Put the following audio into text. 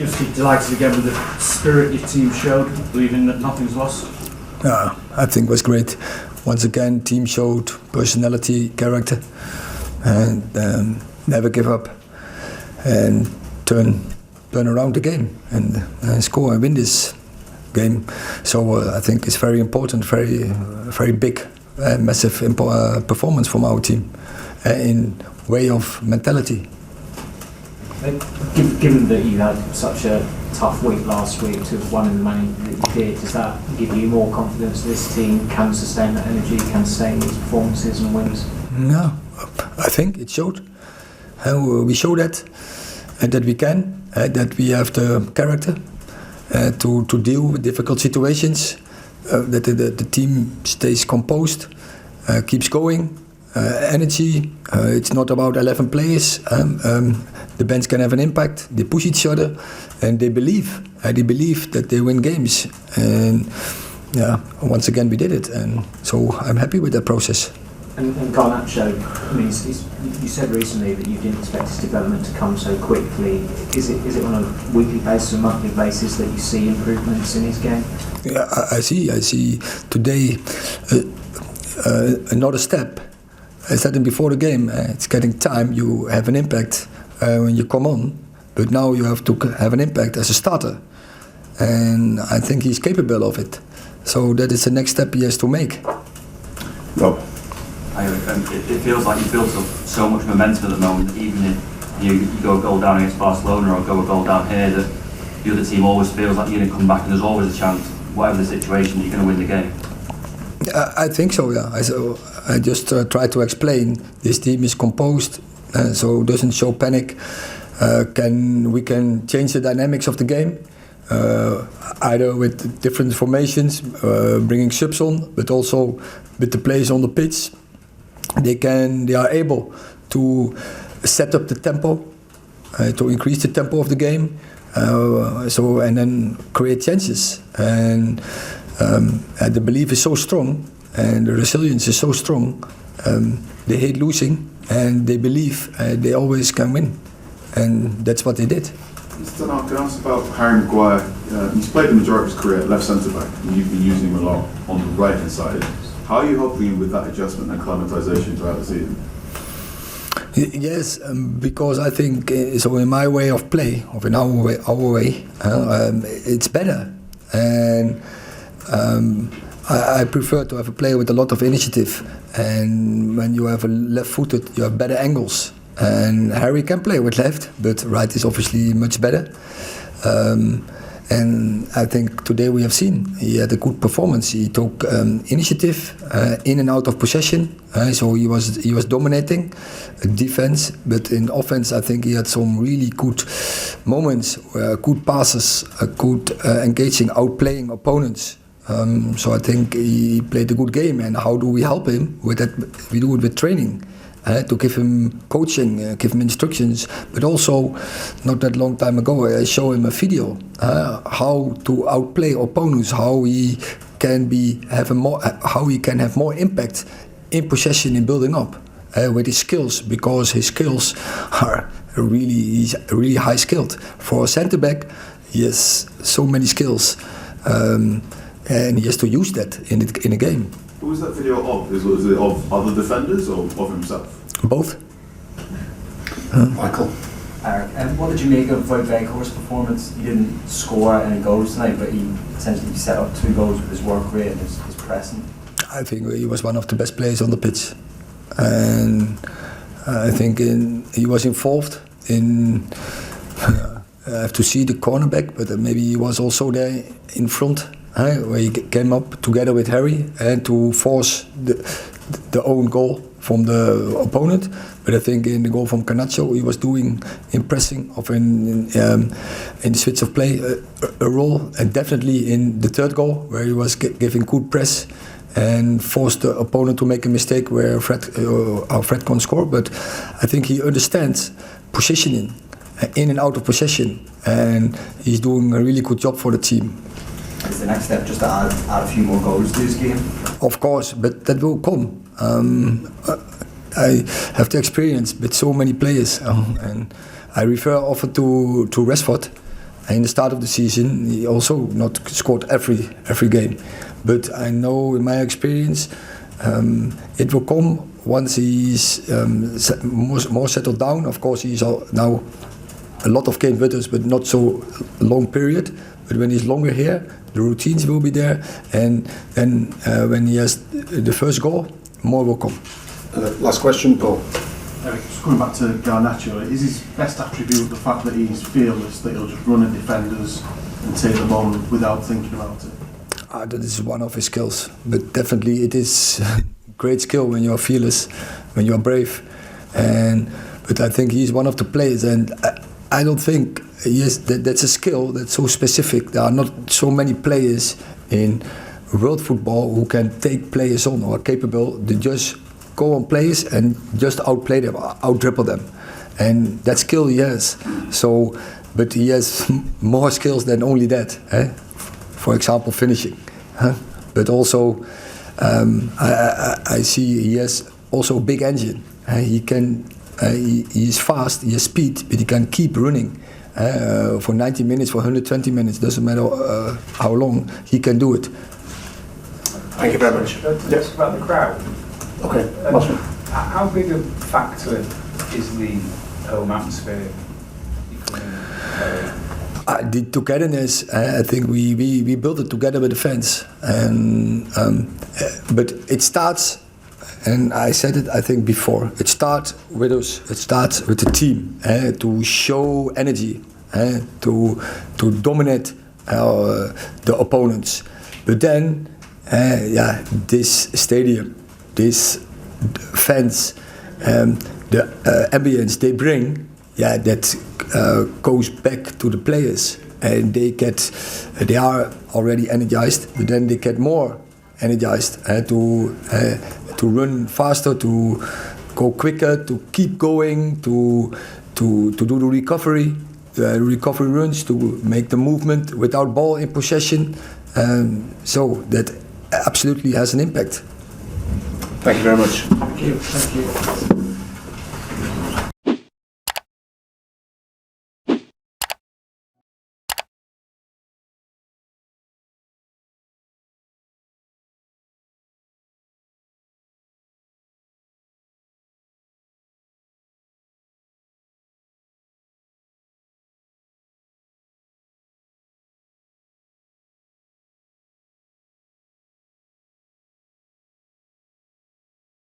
You're delighted again with the spirit your team showed, believing that nothing's lost? I think it was great. Once again, team showed personality, character, and never give up, and turn around the game and score and win this game. So I think it's very important, very big, massive performance from our team in way of mentality. Given that you had such a tough week last week to have won in the manner that you did, does that give you more confidence this team can sustain that energy, can sustain these performances and wins? No, I think it showed. We showed that we can, that we have the character to deal with difficult situations, that the team stays composed, keeps going, energy. It's not about 11 players. The bench can have an impact. They push each other, and they believe. They believe that they win games. And once again we did it, and so I'm happy with that process. And Garnacho, I mean, you said recently that you didn't expect his development to come so quickly. Is it on a weekly basis or monthly basis that you see improvements in his game? Yeah, I see today another step. I said it before the game. It's getting time. You have an impact when you come on, but now you have to have an impact as a starter, and I think he's capable of it. So that is the next step he has to make. Rob. It feels like you've built up so much momentum at the moment, even if you go a goal down against Barcelona or go a goal down here, that the other team always feels like you're going to come back and there's always a chance, whatever the situation, you're going to win the game. I think so, yeah. I just try to explain this team is composed, so doesn't show panic. We can change the dynamics of the game, either with different formations, bringing subs on, but also with the players on the pitch. They are able to set up the tempo, to increase the tempo of the game, and then create chances. And the belief is so strong, and the resilience is so strong. They hate losing, and they believe they always can win, and that's what they did. Mr. Ten Hag, can I ask about Harry Maguire? He's played the majority of his career at left centre back, and you've been using him a lot on the right hand side. How are you helping him with that adjustment and acclimatisation throughout the season? Yes, because I think so. In my way of play, or in our way, it's better, and I prefer to have a player with a lot of initiative. And when you have a left-footed, you have better angles. And Harry can play with left, but right is obviously much better. And I think today we have seen he had a good performance. He took initiative in and out of possession, so he was dominating defense. But in offense, I think he had some really good moments, good passes, good engaging, outplaying opponents. So I think he played a good game. And how do we help him with that? We do it with training. To give him coaching, give him instructions, but also not that long time ago I showed him a video how to outplay opponents, how he can have more impact in possession, in building up with his skills, because his skills are he's really high skilled. For a centre back, he has so many skills, and he has to use that in a game. Who was that video of? Is it of other defenders or of himself? Both. Michael. Eric, what did you make of Wout Weghorst's performance? He didn't score any goals tonight, but he essentially set up 2 goals with his work rate and his pressing. I think he was one of the best players on the pitch, and I think he was involved in. I have to see the cornerback, but maybe he was also there in front. Where he came up together with Harry and to force the own goal from the opponent. But I think in the goal from Garnacho, he was doing in pressing of in the switch of play a role, and definitely in the third goal where he was giving good press and forced the opponent to make a mistake where Fred can't score. But I think he understands positioning, in and out of possession, and he's doing a really good job for the team. Is the next step just to add a few more goals to this game? Of course, but that will come. I have the experience with so many players, and I refer often to Rashford, In the start of the season, he also not scored every game. But I know in my experience, it will come once he's more settled down. Of course, he's now a lot of games with us, but not so long period. But when he's longer here, the routines will be there, and then when he has the first goal, more will come. Last question, Paul. Erik, just coming back to Garnacho, is his best attribute the fact that he's fearless, that he'll just run at defenders and take them on without thinking about it? That is one of his skills, but definitely it is great skill when you are fearless, when you are brave, but I think he's one of the players, and I don't think that's a skill that's so specific. There are not so many players in world football who can take players on or are capable to just go on players and just outplay them, out-dribble them, and that skill he has. So, but he has more skills than only that. For example, finishing. But also, I see he has also a big engine. He is fast, he has speed, but he can keep running for 90 minutes, for 120 minutes. Doesn't matter how long, he can do it. Thank you very much. Just about the crowd. Okay, last one. How big a factor is the home atmosphere becoming? The togetherness, I think we built it together with the fans, and but it starts, and I said it I think before, it starts with us, it starts with the team, to show energy, to dominate the opponents, but then this stadium, this fans, the ambience they bring, that goes back to the players, and they are already energized, but then they get more energized to run faster, to go quicker, to keep going, to do the recovery runs, to make the movement without ball in possession. So that absolutely has an impact. Thank you very much. Thank you.